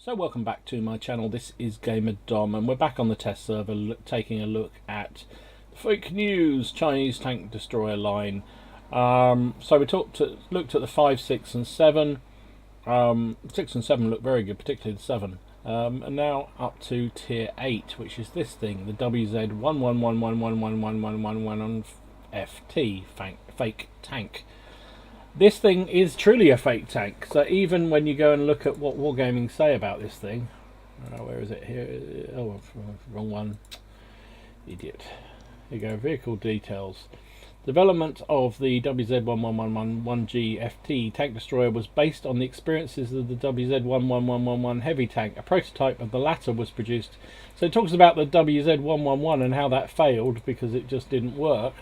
So welcome back to my channel. This is Gamer Dom and we're back on the test server taking a look at fake news Chinese tank destroyer line. So we looked at the 5, 6 and 7. 6 and 7 look very good, particularly the 7. And now up to tier 8, which is this thing, the WZ-111-1 fake tank. This thing is truly a fake tank, so even when you go and look at what Wargaming say about this thing, where is it here? Oh, wrong one. Idiot. Here you go, vehicle details. Development of the WZ-111-1 FT tank destroyer was based on the experiences of the WZ-111-1 heavy tank. A prototype of the latter was produced. So it talks about the WZ-111 and how that failed because it just didn't work.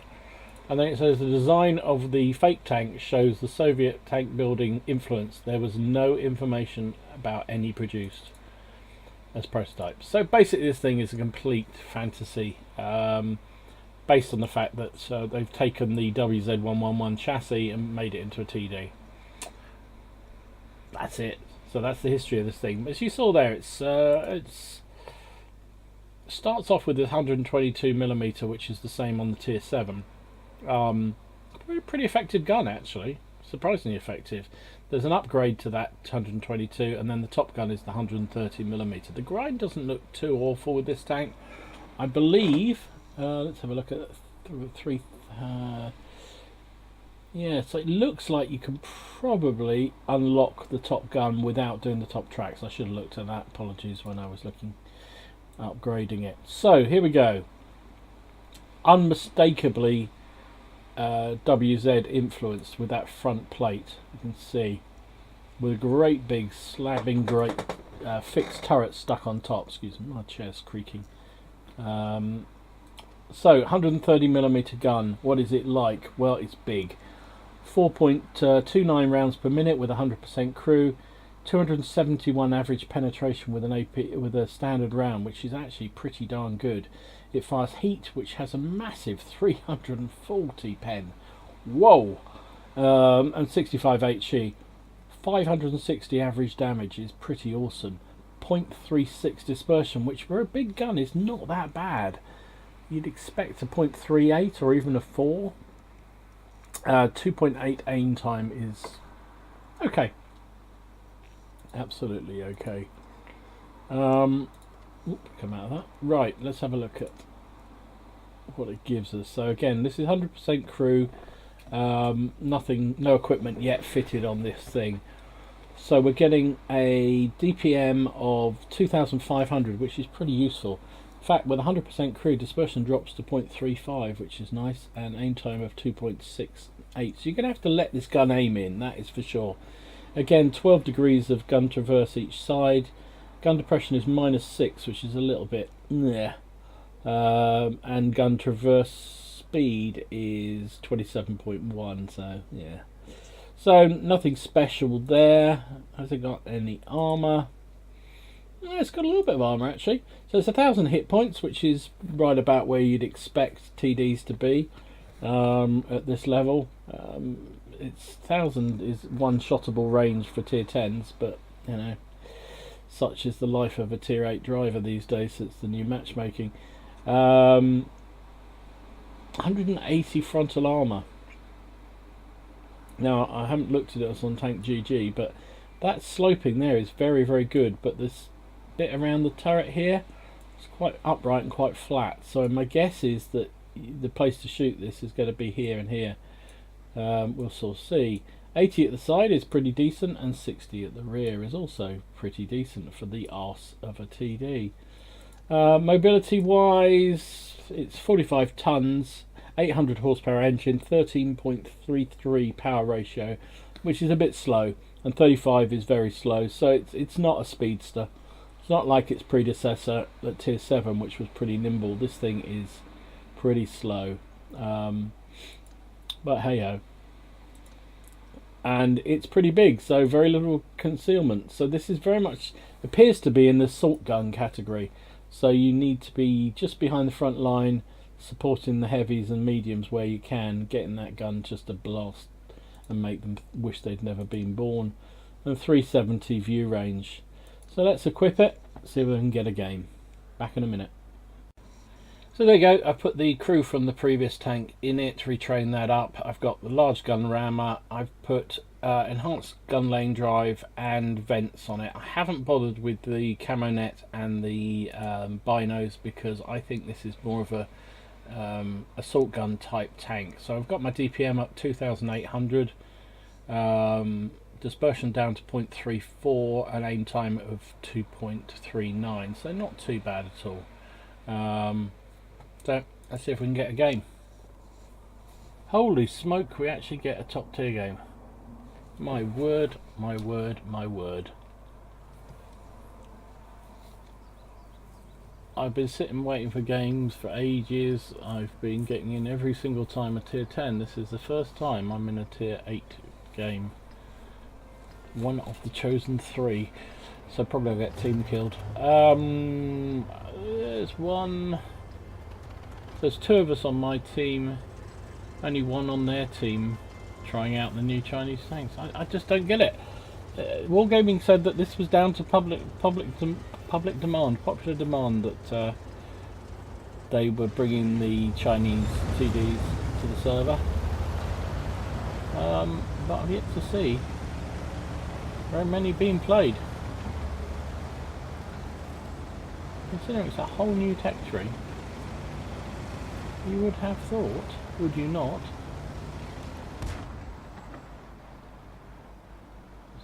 And then it says the design of the fake tank shows the Soviet tank building influence. There was no information about any produced as prototypes. So basically this thing is a complete fantasy based on the fact that they've taken the WZ-111 chassis and made it into a TD. That's it. So that's the history of this thing. As you saw there, it starts off with the 122mm, which is the same on the tier 7. Pretty effective gun, actually, surprisingly effective. There's an upgrade to that 122, and then the top gun is the 130mm. The grind doesn't look too awful with this tank, I believe. Let's have a look at three. Yeah, so it looks like you can probably unlock the top gun without doing the top tracks. I should have looked at that. Apologies when I was looking upgrading it. So here we go. Unmistakably WZ influenced with that front plate, you can see, with a great big slabbing great fixed turret stuck on top. Excuse me, my chair's creaking. So 130mm gun, what is it like? Well, it's big. 4.29 rounds per minute with 100% crew, 271 average penetration with an AP with a standard round, which is actually pretty darn good. It fires heat, which has a massive 340 pen. Whoa! And 65 HE. 560 average damage is pretty awesome. 0.36 dispersion, which for a big gun is not that bad. You'd expect a 0.38 or even a 4. 2.8 aim time is okay. Absolutely okay. Come out of that. Right, let's have a look at what it gives us. So again, this is 100% crew. No equipment yet fitted on this thing. So we're getting a DPM of 2,500, which is pretty useful. In fact, with 100% crew, dispersion drops to 0.35, which is nice, and aim time of 2.68. So you're going to have to let this gun aim in, that is for sure. Again, 12 degrees of gun traverse each side. Gun depression is -6, which is a little bit yeah. And gun traverse speed is 27.1, so yeah. So nothing special there. Has it got any armor? Yeah, it's got a little bit of armor actually. So it's 1,000 hit points, which is right about where you'd expect TDs to be at this level. It's 1,000 is one-shottable range for tier 10s, but you know, such is the life of a tier 8 driver these days. It's the new matchmaking. 180 frontal armor. Now I haven't looked at it on Tank GG, but that sloping there is very, very good. But this bit around the turret here, it's quite upright and quite flat. So my guess is that the place to shoot this is going to be here and here. We'll sort of see. 80 at the side is pretty decent, and 60 at the rear is also pretty decent for the arse of a TD. Mobility wise, it's 45 tons, 800 horsepower engine, 13.33 power ratio, which is a bit slow, and 35 is very slow, so it's not a speedster. It's not like its predecessor at tier 7, which was pretty nimble. This thing is pretty slow, but hey ho. And it's pretty big, so very little concealment. So this is very much appears to be in the assault gun category. So you need to be just behind the front line, supporting the heavies and mediums where you can, getting that gun just to blast and make them wish they'd never been born. And 370 view range. So let's equip it, see if we can get a game. Back in a minute. So there you go, I've put the crew from the previous tank in it, retrained that up. I've got the large gun rammer, I've put enhanced gun lane drive and vents on it. I haven't bothered with the camo net and the binos because I think this is more of a assault gun type tank. So I've got my DPM up 2800, dispersion down to 0.34 and aim time of 2.39, so not too bad at all. So let's see if we can get a game. Holy smoke, we actually get a top tier game. My word, my word, my word. I've been sitting waiting for games for ages. I've been getting in every single time a tier 10. This is the first time I'm in a tier 8 game. One of the chosen 3. So probably I'll get team killed. There's one. There's 2 of us on my team. Only 1 on their team trying out the new Chinese tanks. I just don't get it. Wargaming said that this was down to popular demand that they were bringing the Chinese TDs to the server. But I've yet to see very many being played. Considering it's a whole new tech tree, you would have thought, would you not?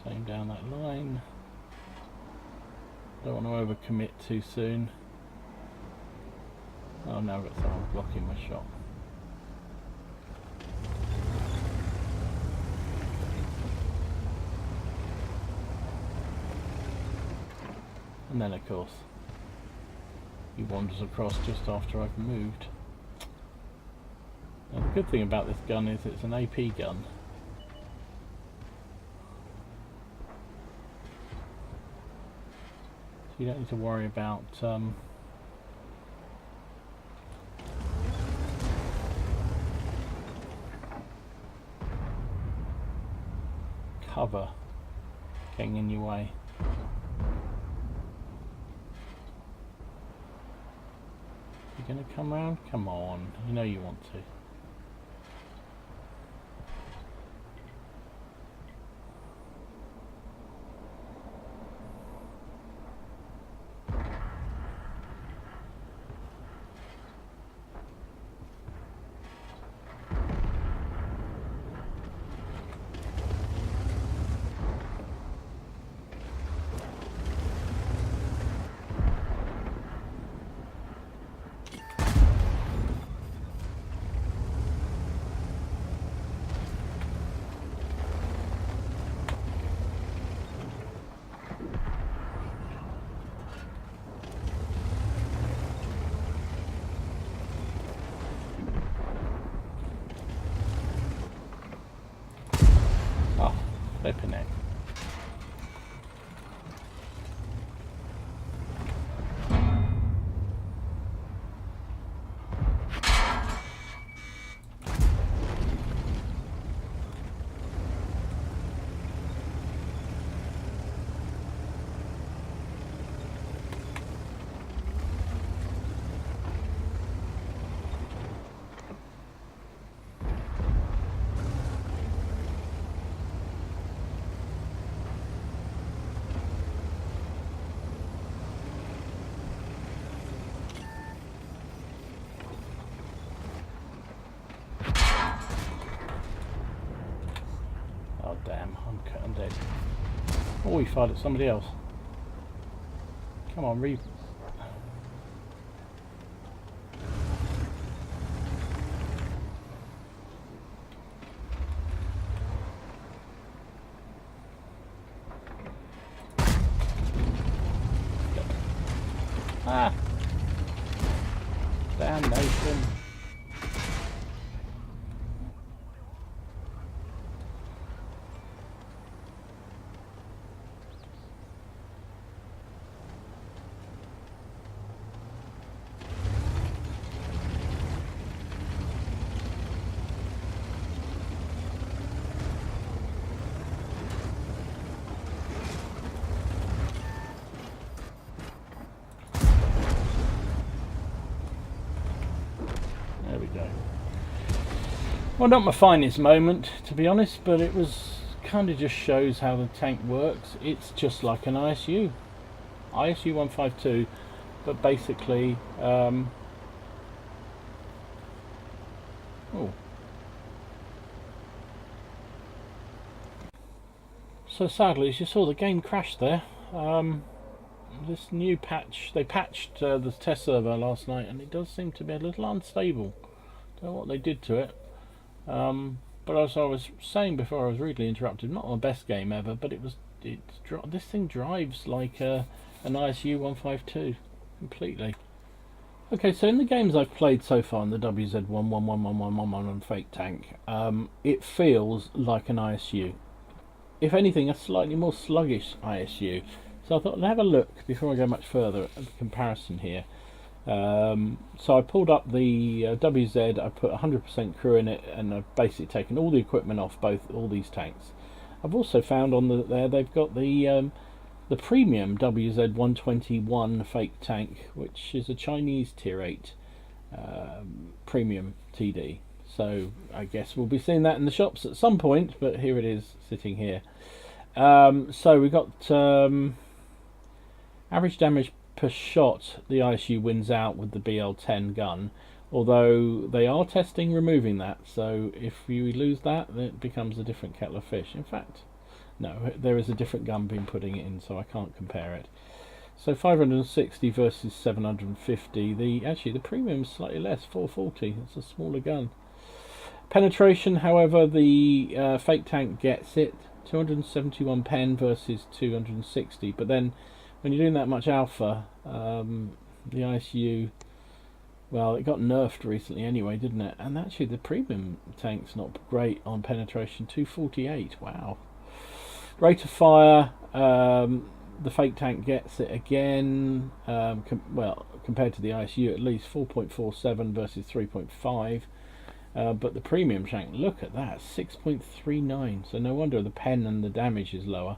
Same down that line. Don't want to overcommit too soon. Oh, now I've got someone blocking my shot. And then of course he wanders across just after I've moved. Now the good thing about this gun is it's an AP gun. So you don't need to worry about cover getting in your way. You're gonna come round? Come on, you know you want to. Flipping it. Damn, I'm dead. Oh, he fired at somebody else. Come on, read. Ah! Damnation. Well, not my finest moment, to be honest, but it was kind of just shows how the tank works. It's just like an ISU 152, but basically oh, so sadly, as you saw, the game crashed there. This new patch, they patched the test server last night, and it does seem to be a little unstable. Don't know what they did to it. But as I was saying before, I was rudely interrupted. Not my best game ever, but this thing drives like an ISU 152 completely. Okay, so in the games I've played so far in the WZ-111-1 fake tank, it feels like an ISU. If anything, a slightly more sluggish ISU. So I thought I'd have a look before I go much further at the comparison here. So I pulled up the WZ, I put 100% crew in it, and I've basically taken all the equipment off all these tanks. I've also found on there they've got the premium WZ-121 fake tank, which is a Chinese tier 8 premium TD. So I guess we'll be seeing that in the shops at some point, but here it is sitting here. So we got average damage per shot. The ISU wins out with the BL-10 gun, although they are testing removing that, so if you lose that, then it becomes a different kettle of fish. In fact, no, there is a different gun being putting it in, so I can't compare it. So 560 versus 750. Actually the premium is slightly less, 440. It's a smaller gun. Penetration, however, the fake tank gets it, 271 pen versus 260. But then when you're doing that much alpha, the ISU, well, it got nerfed recently anyway, didn't it? And actually the premium tank's not great on penetration, 248. Wow. Rate of fire, the fake tank gets it again, compared to the ISU at least, 4.47 versus 3.5. But the premium tank, look at that, 6.39. So no wonder the pen and the damage is lower.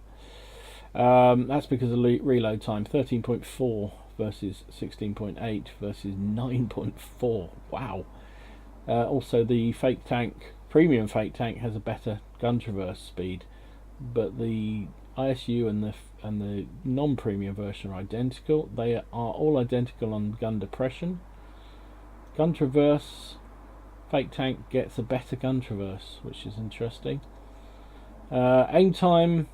That's because of reload time, 13.4 versus 16.8 versus 9.4. Wow. Also the fake tank, premium fake tank, has a better gun traverse speed, but the ISU and the non-premium version are identical. They are all identical on gun depression. Gun traverse, fake tank gets a better gun traverse, which is interesting. Aim time,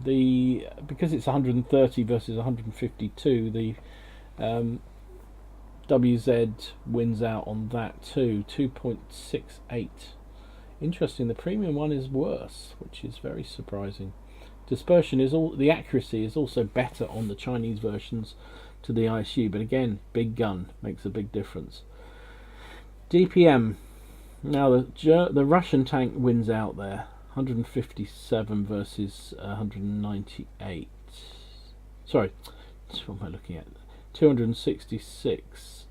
because it's 130 versus 152, the WZ wins out on that too, 2.68. Interesting, the premium one is worse, which is very surprising. Dispersion the accuracy is also better on the Chinese versions to the ISU, but again, big gun makes a big difference. DPM, now the Russian tank wins out there, 157 versus 198. Sorry, what am I looking at? 266.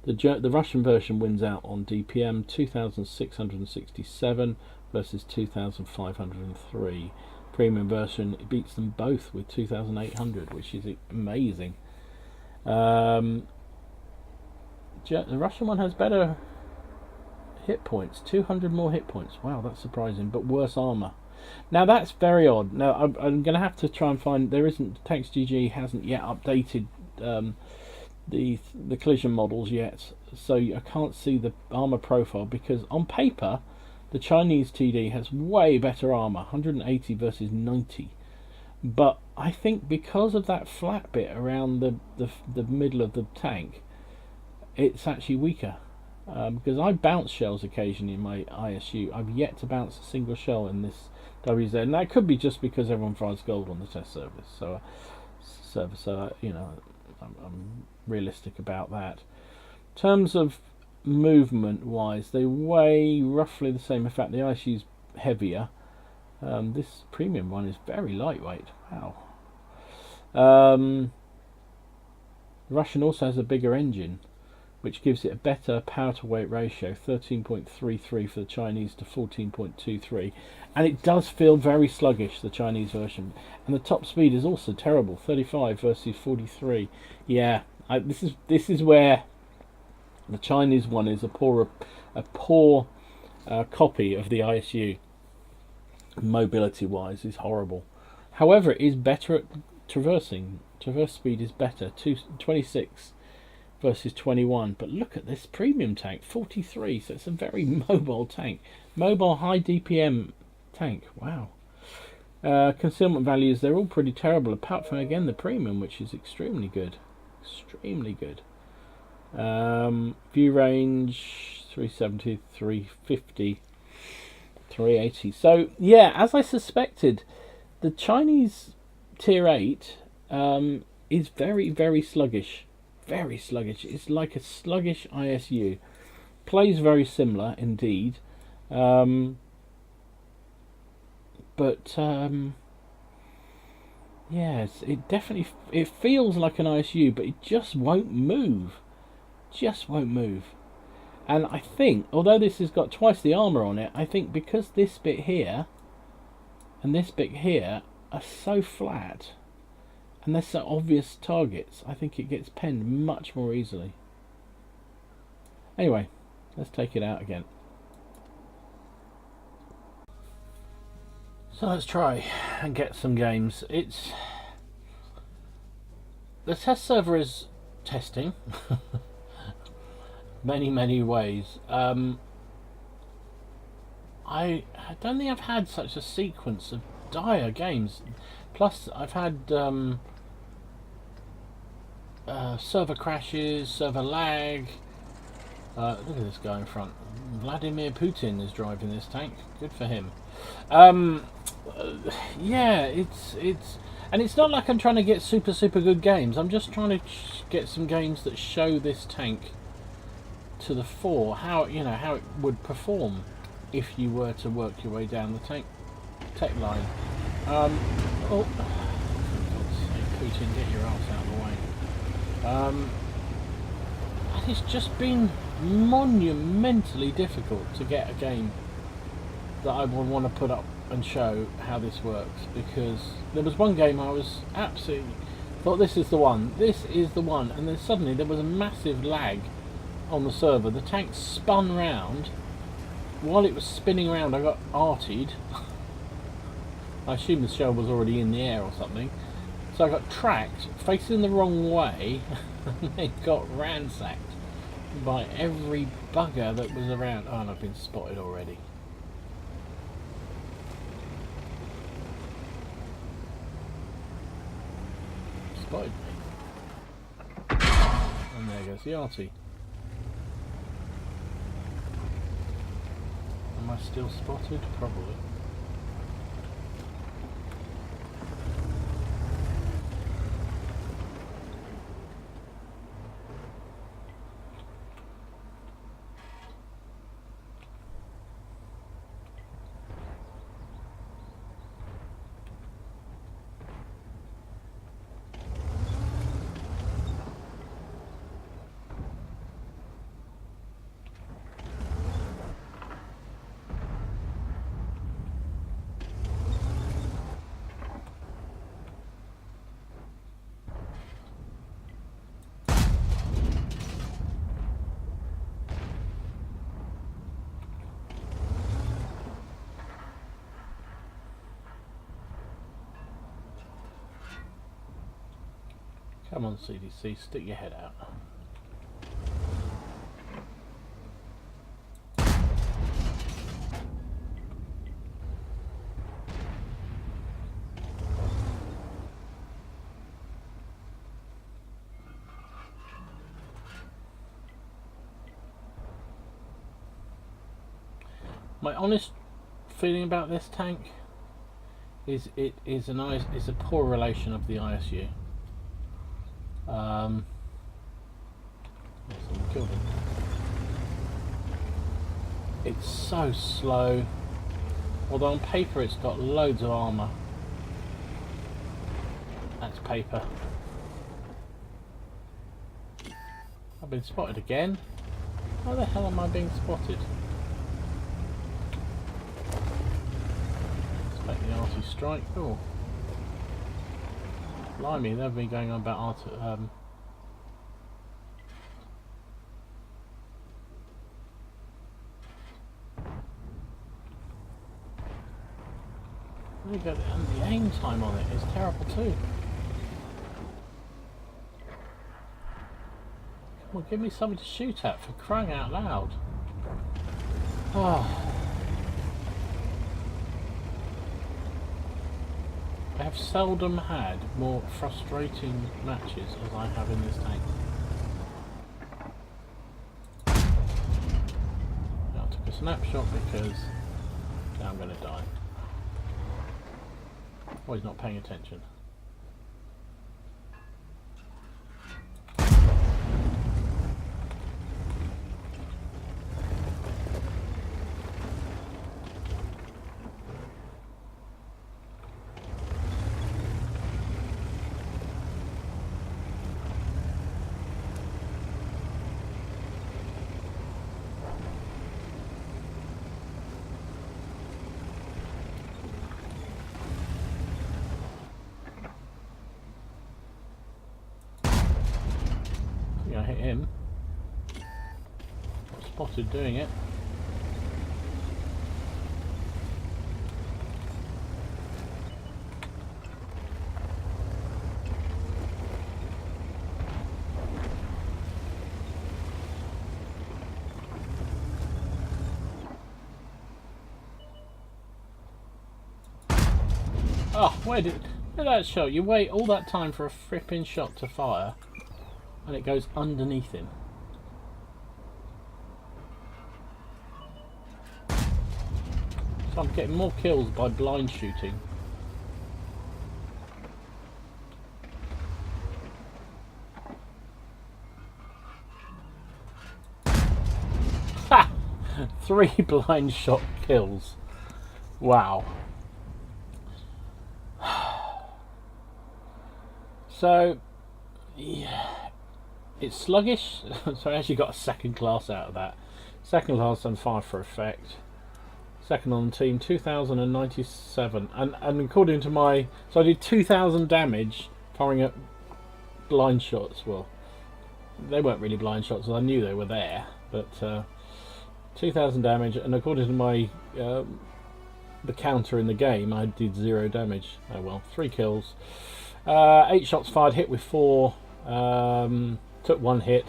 The Russian version wins out on DPM, 2,667 versus 2,503. Premium version beats them both with 2,800, which is amazing. The Russian one has better hit points, 200 more hit points. Wow, that's surprising, but worse armor. Now that's very odd. Now I'm going to have to try and find. Tanks GG hasn't yet updated the collision models yet, so I can't see the armor profile, because on paper the Chinese TD has way better armor, 180 versus 90. But I think because of that flat bit around the middle of the tank, it's actually weaker. Because I bounce shells occasionally in my ISU. I've yet to bounce a single shell in this WZ, and that could be just because everyone fires gold on the test service. So you know, I'm realistic about that. In terms of movement wise, they weigh roughly the same. In fact, the ISU's heavier. This premium one is very lightweight. Wow. Russian also has a bigger engine, which gives it a better power to weight ratio, 13.33 for the Chinese to 14.23, and it does feel very sluggish, the Chinese version, and the top speed is also terrible, 35 versus 43. Yeah, this is where The Chinese one is a poor copy of the ISU. Mobility-wise, is horrible. However, it is better at traversing. Traverse speed is better. 26 versus 21. But look at this premium tank, 43. So it's a very mobile tank. Mobile, high DPM tank. Wow. Concealment values, they're all pretty terrible, apart from, again, the premium, which is extremely good. Extremely good. View range, 370, 350, 380. So, yeah, as I suspected, the Chinese Tier 8 is very, very sluggish. Very sluggish. It's like a sluggish ISU. Plays very similar, indeed. Yes, it definitely, it feels like an ISU, but it just won't move. Just won't move. And I think, although this has got twice the armour on it, I think because this bit here and this bit here are so flat and they're so obvious targets, I think it gets penned much more easily. Anyway, let's take it out again. So let's try and get some games. The test server is testing many ways. I don't think I've had such a sequence of dire games. Plus I've had server crashes, server lag. Look at this guy in front. Vladimir Putin is driving this tank. Good for him. Yeah, and it's not like I'm trying to get super good games. I'm just trying to get some games that show this tank to the fore, how it would perform if you were to work your way down the tech line. Oh, for God's sake, Putin, get your ass out of the way. And it's just been monumentally difficult to get a game that I would want to put up and show how this works, because there was one game I was absolutely thought this is the one, and then suddenly there was a massive lag on the server. The tank spun round. While it was spinning around, I got artied. I assume the shell was already in the air or something, so I got tracked facing the wrong way and then got ransacked by every bugger that was around. Oh, and I've been spotted already. Spotted me. And there goes the arty. Am I still spotted? Probably. Come on, CDC, stick your head out. My honest feeling about this tank is it's a poor relation of the ISU. Someone killed him. It's so slow, although on paper it's got loads of armour. That's paper. I've been spotted again. How the hell am I being spotted? Let's make the arty strike. Oh, blimey, they've been going on about There you go, and the aim time on it is terrible too. Come on, give me something to shoot at, for crying out loud. Oh. I have seldom had more frustrating matches as I have in this tank. Now I took a snapshot because now I'm going to die. Oh, he's not paying attention. I hit him. Got spotted doing it. Oh, where did that shot? You wait all that time for a fripping shot to fire, and it goes underneath him. So I'm getting more kills by blind shooting. Ha! 3 blind shot kills. Wow. So, yeah. It's sluggish, so I actually got a second class out of that. Second class and 5 for effect. Second on the team, 2097. And according to my... So I did 2000 damage firing at blind shots. Well, they weren't really blind shots, I knew they were there. But 2000 damage, and according to my... the counter in the game, I did 0 damage. Oh well, 3 kills. 8 shots fired, hit with 4. Took 1 hit.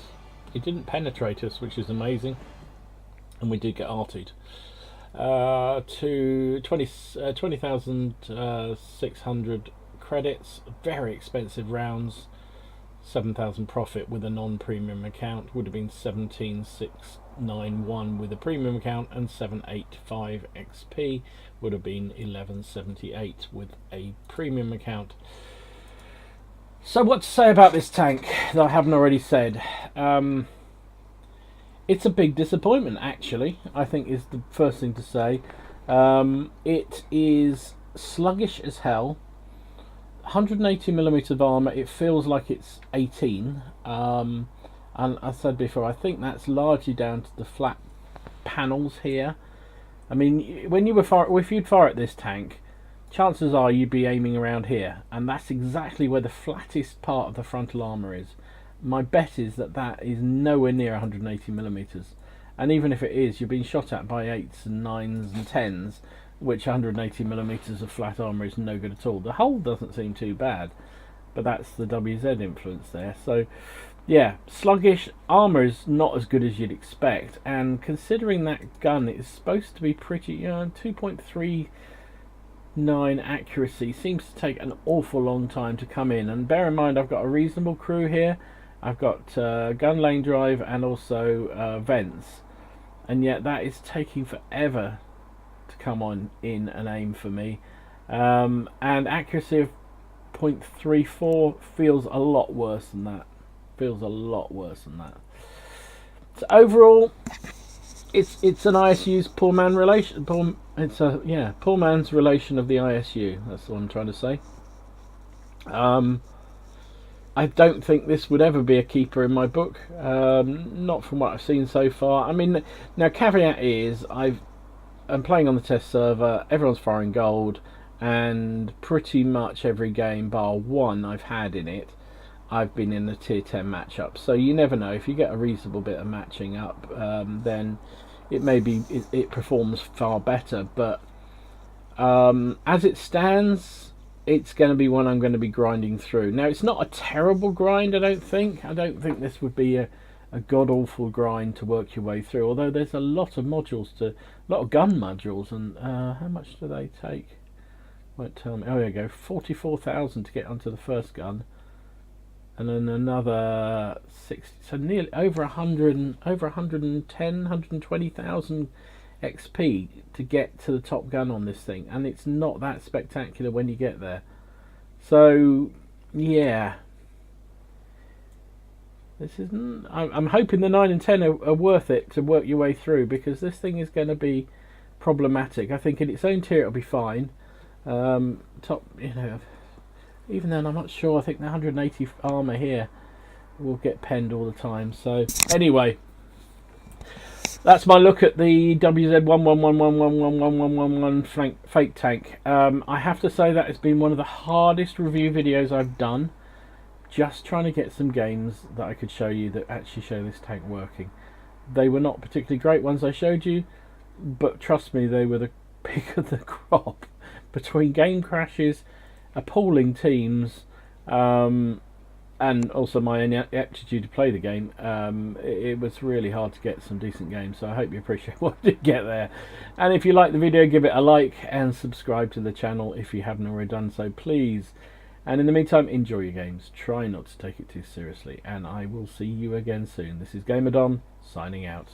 It didn't penetrate us, which is amazing, and we did get arted. To 20,600 credits. Very expensive rounds. 7,000 profit with a non-premium account. Would have been 17,691 with a premium account, and 785 XP would have been 1178 with a premium account. So what to say about this tank that I haven't already said? It's a big disappointment, actually, I think is the first thing to say. It is sluggish as hell. 180mm of armour, it feels like it's 18. And I said before, I think that's largely down to the flat panels here. I mean, when you were if you'd fire at this tank, chances are you'd be aiming around here, and that's exactly where the flattest part of the frontal armour is. My bet is that that is nowhere near 180mm, and even if it is, you're being shot at by 8s and 9s and 10s, which 180mm of flat armour is no good at all. The hull doesn't seem too bad, but that's the WZ influence there. So yeah, sluggish. Armour is not as good as you'd expect, and considering that gun is supposed to be pretty, 2.39 accuracy seems to take an awful long time to come in. And bear in mind, I've got a reasonable crew here. I've got gun lane drive and also vents, and yet that is taking forever to come on in and aim for me. And accuracy of 0.34 feels a lot worse than that. So overall, it's an ISU's poor man relation. Poor man's relation of the ISU. That's what I'm trying to say. I don't think this would ever be a keeper in my book. Not from what I've seen so far. I mean, now caveat is I'm playing on the test server. Everyone's firing gold, and pretty much every game bar one I've had in it, I've been in a tier 10 matchup. So you never know. If you get a reasonable bit of matching up, then it may be it performs far better. But As it stands, it's going to be one I'm going to be grinding through. Now, it's not a terrible grind, I don't think. I don't think this would be a god-awful grind to work your way through, although there's a lot of modules, a lot of gun modules, and how much do they take? Won't tell me. Oh, there you go, 44,000 to get onto the first gun, and then another 60, so nearly over 100, over 110, 120,000 XP to get to the top gun on this thing, and it's not that spectacular when you get there. So yeah, this isn't. I'm hoping the 9 and 10 are worth it to work your way through, because this thing is going to be problematic. I think in its own tier it'll be fine. Top, even then I'm not sure. I think the 180 armor here will get penned all the time. So anyway, that's my look at the WZ-111-1 fake tank. I have to say that it's been one of the hardest review videos I've done. Just trying to get some games that I could show you that actually show this tank working. They were not particularly great ones I showed you, but trust me, they were the pick of the crop. Between game crashes, appalling teams, and also my ineptitude to play the game, it was really hard to get some decent games. So I hope you appreciate what I did get there. And if you like the video, give it a like and subscribe to the channel if you haven't already done so, please. And in the meantime, enjoy your games. Try not to take it too seriously, and I will see you again soon. This is Gamerdon, signing out.